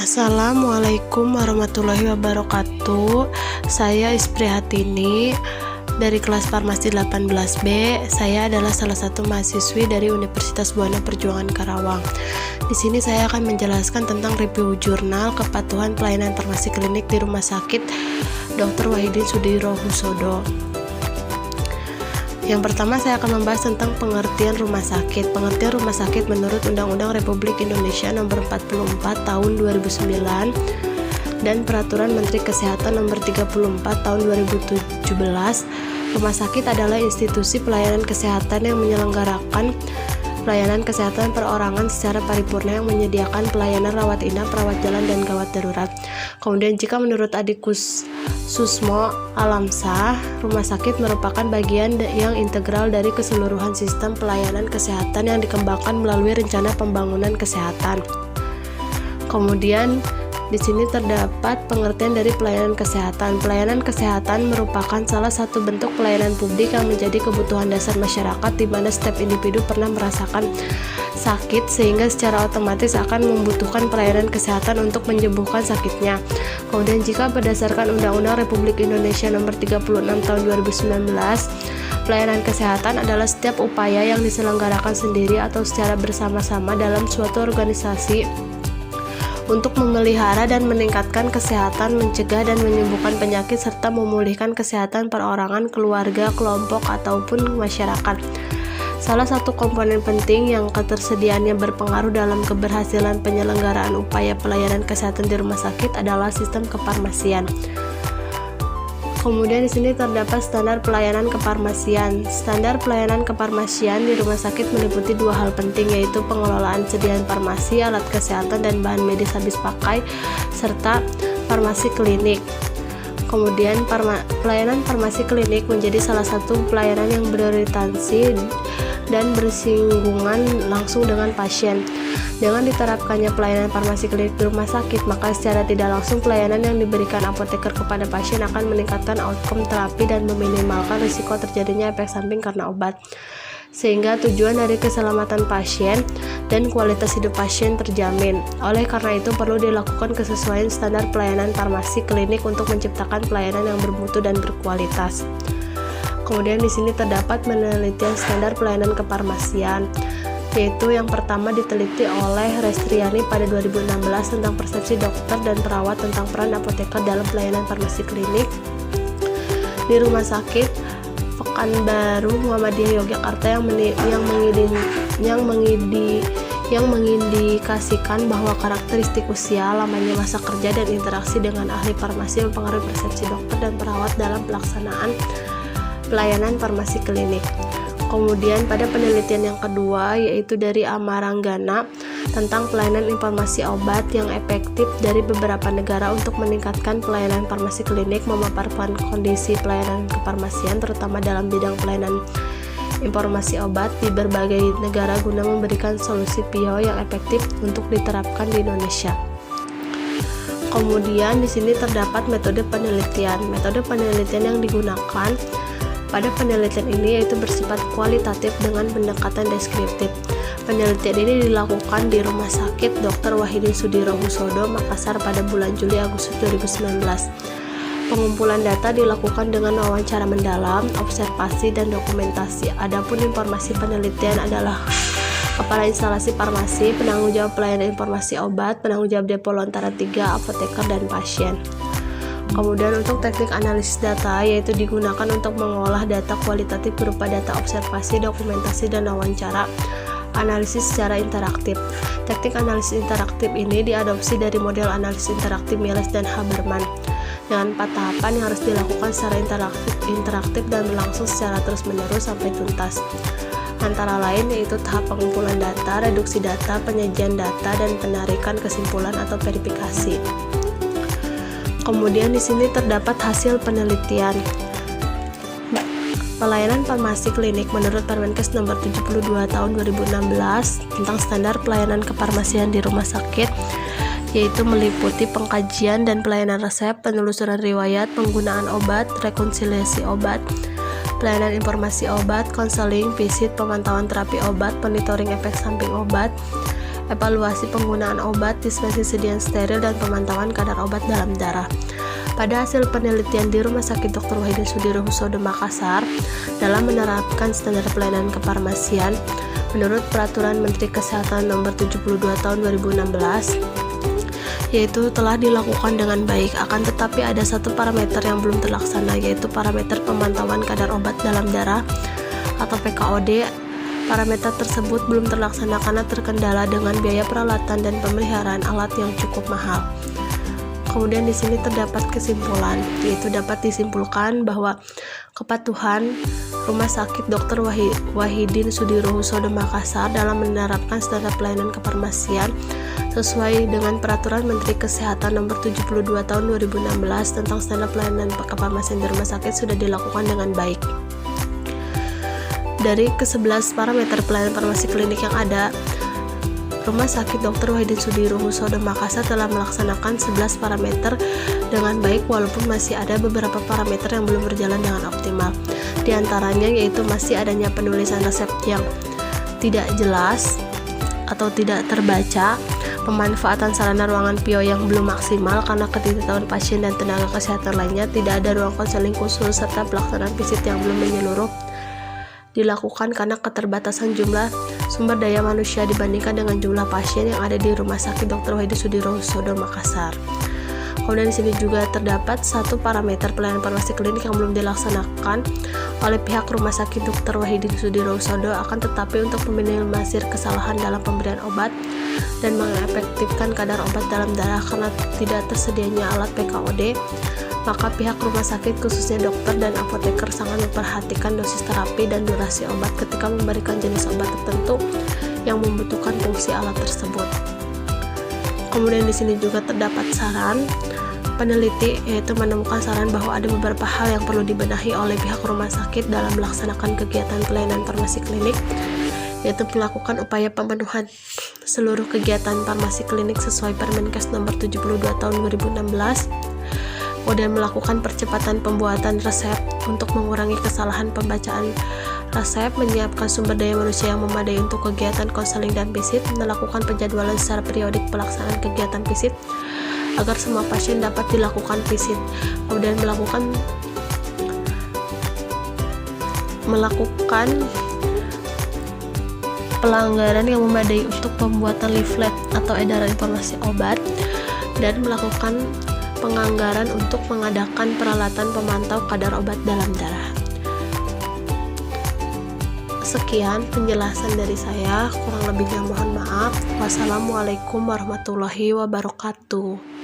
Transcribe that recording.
Assalamualaikum warahmatullahi wabarakatuh. Saya Isprihatini dari kelas Farmasi 18B. Saya adalah salah satu mahasiswi dari Universitas Buana Perjuangan Karawang. Di sini saya akan menjelaskan tentang review jurnal kepatuhan pelayanan farmasi klinik di Rumah Sakit Dr. Wahidin Sudirohusodo. Yang pertama saya akan membahas tentang pengertian rumah sakit. Pengertian rumah sakit menurut Undang-Undang Republik Indonesia Nomor 44 Tahun 2009 dan Peraturan Menteri Kesehatan Nomor 34 Tahun 2017. Rumah sakit adalah institusi pelayanan kesehatan yang menyelenggarakan pelayanan kesehatan perorangan secara paripurna yang menyediakan pelayanan rawat inap, rawat jalan, dan gawat darurat. Kemudian jika menurut Adikus Susmo Alamsah, rumah sakit merupakan bagian yang integral dari keseluruhan sistem pelayanan kesehatan yang dikembangkan melalui rencana pembangunan kesehatan. Kemudian di sini terdapat pengertian dari pelayanan kesehatan. Pelayanan kesehatan merupakan salah satu bentuk pelayanan publik yang menjadi kebutuhan dasar masyarakat, di mana setiap individu pernah merasakan sakit sehingga secara otomatis akan membutuhkan pelayanan kesehatan untuk menyembuhkan sakitnya. Kemudian jika berdasarkan Undang-Undang Republik Indonesia Nomor 36 Tahun 2019, pelayanan kesehatan adalah setiap upaya yang diselenggarakan sendiri atau secara bersama-sama dalam suatu organisasi untuk memelihara dan meningkatkan kesehatan, mencegah dan menyembuhkan penyakit, serta memulihkan kesehatan perorangan, keluarga, kelompok, ataupun masyarakat. Salah satu komponen penting yang ketersediaannya berpengaruh dalam keberhasilan penyelenggaraan upaya pelayanan kesehatan di rumah sakit adalah sistem kefarmasian. Kemudian di sini terdapat standar pelayanan kefarmasian. Standar pelayanan kefarmasian di rumah sakit meliputi dua hal penting, yaitu pengelolaan sediaan farmasi, alat kesehatan, dan bahan medis habis pakai, serta farmasi klinik. Kemudian pelayanan farmasi klinik menjadi salah satu pelayanan yang berorientasi dan bersinggungan langsung dengan pasien. Dengan diterapkannya pelayanan farmasi klinik di rumah sakit, maka secara tidak langsung pelayanan yang diberikan apoteker kepada pasien akan meningkatkan outcome terapi dan meminimalkan risiko terjadinya efek samping karena obat, sehingga tujuan dari keselamatan pasien dan kualitas hidup pasien terjamin. Oleh karena itu perlu dilakukan kesesuaian standar pelayanan farmasi klinik untuk menciptakan pelayanan yang bermutu dan berkualitas. Kemudian di sini terdapat penelitian standar pelayanan kefarmasian, yaitu yang pertama diteliti oleh Restriani pada 2016 tentang persepsi dokter dan perawat tentang peran apoteker dalam pelayanan farmasi klinik di rumah sakit Pekanbaru Muhammadiyah Yogyakarta yang mengindikasikan bahwa karakteristik usia, lamanya masa kerja, dan interaksi dengan ahli farmasi mempengaruhi persepsi dokter dan perawat dalam pelaksanaan pelayanan farmasi klinik. Kemudian pada penelitian yang kedua, yaitu dari Amaranggana tentang pelayanan informasi obat yang efektif dari beberapa negara untuk meningkatkan pelayanan farmasi klinik, memaparkan kondisi pelayanan kefarmasian terutama dalam bidang pelayanan informasi obat di berbagai negara guna memberikan solusi PIO yang efektif untuk diterapkan di Indonesia. Kemudian di sini terdapat metode penelitian. Metode penelitian yang digunakan pada penelitian ini yaitu bersifat kualitatif dengan pendekatan deskriptif. Penelitian ini dilakukan di Rumah Sakit Dr. Wahidin Sudirohusodo, Makassar pada bulan Juli-Agustus 2019. Pengumpulan data dilakukan dengan wawancara mendalam, observasi, dan dokumentasi. Adapun informasi penelitian adalah kepala instalasi farmasi, penanggung jawab pelayanan informasi obat, penanggung jawab depo lontaran 3, apoteker, dan pasien. Kemudian untuk teknik analisis data, yaitu digunakan untuk mengolah data kualitatif berupa data observasi, dokumentasi, dan wawancara, analisis secara interaktif. Teknik analisis interaktif ini diadopsi dari model analisis interaktif Miles dan Haberman dengan 4 tahapan yang harus dilakukan secara interaktif dan berlangsung secara terus-menerus sampai tuntas. Antara lain yaitu tahap pengumpulan data, reduksi data, penyajian data, dan penarikan kesimpulan atau verifikasi. Kemudian di sini terdapat hasil penelitian. Pelayanan farmasi klinik menurut Permenkes Nomor 72 Tahun 2016 tentang standar pelayanan kefarmasian di rumah sakit, yaitu meliputi pengkajian dan pelayanan resep, penelusuran riwayat, penggunaan obat, rekonsiliasi obat, pelayanan informasi obat, konseling, visit, pemantauan terapi obat, monitoring efek samping obat, evaluasi penggunaan obat, dispensi steril, dan pemantauan kadar obat dalam darah. Pada hasil penelitian di Rumah Sakit Dr. Wahidin Sudirohusodo Makassar dalam menerapkan standar pelayanan kefarmasian, menurut Peraturan Menteri Kesehatan Nomor 72 Tahun 2016, yaitu telah dilakukan dengan baik, akan tetapi ada satu parameter yang belum terlaksana, yaitu parameter pemantauan kadar obat dalam darah atau PKOD. Parameter tersebut belum terlaksana karena terkendala dengan biaya peralatan dan pemeliharaan alat yang cukup mahal. Kemudian di sini terdapat kesimpulan, yaitu dapat disimpulkan bahwa kepatuhan Rumah Sakit Dr. Wahidin Sudirohusodo Makassar dalam menerapkan standar pelayanan kefarmasian sesuai dengan Peraturan Menteri Kesehatan Nomor 72 Tahun 2016 tentang standar pelayanan kefarmasian di rumah sakit sudah dilakukan dengan baik. Dari ke-11 parameter pelayanan farmasi klinik yang ada, Rumah Sakit Dr. Wahidin Sudirohusodo Makassar telah melaksanakan 11 parameter dengan baik, walaupun masih ada beberapa parameter yang belum berjalan dengan optimal. Di antaranya yaitu masih adanya penulisan resep yang tidak jelas atau tidak terbaca, pemanfaatan sarana ruangan PIO yang belum maksimal karena ketidaktahuan pasien dan tenaga kesehatan lainnya, tidak ada ruang konseling khusus, serta pelaksanaan visit yang belum menyeluruh dilakukan karena keterbatasan jumlah sumber daya manusia dibandingkan dengan jumlah pasien yang ada di Rumah Sakit Dr. Wahidin Sudirohusodo Makassar. Kemudian di sini juga terdapat satu parameter pelayanan farmasi klinik yang belum dilaksanakan oleh pihak Rumah Sakit Dr. Wahidin Sudirohusodo, akan tetapi untuk meminimalisir kesalahan dalam pemberian obat dan mengefektifkan kadar obat dalam darah karena tidak tersedianya alat PKOD, maka pihak rumah sakit khususnya dokter dan apoteker sangat memperhatikan dosis terapi dan durasi obat ketika memberikan jenis obat tertentu yang membutuhkan fungsi alat tersebut. Kemudian di sini juga terdapat saran peneliti, yaitu menemukan saran bahwa ada beberapa hal yang perlu dibenahi oleh pihak rumah sakit dalam melaksanakan kegiatan pelayanan farmasi klinik, yaitu melakukan upaya pemenuhan seluruh kegiatan farmasi klinik sesuai Permenkes Nomor 72 Tahun 2016. Kemudian melakukan percepatan pembuatan resep untuk mengurangi kesalahan pembacaan resep, menyiapkan sumber daya manusia yang memadai untuk kegiatan konseling dan visit, melakukan penjadwalan secara periodik pelaksanaan kegiatan visit agar semua pasien dapat dilakukan visit, kemudian melakukan pelanggaran yang memadai untuk pembuatan leaflet atau edaran informasi obat, dan melakukan penganggaran untuk mengadakan peralatan pemantau kadar obat dalam darah. Sekian penjelasan dari saya, kurang lebihnya mohon maaf. Wassalamualaikum warahmatullahi wabarakatuh.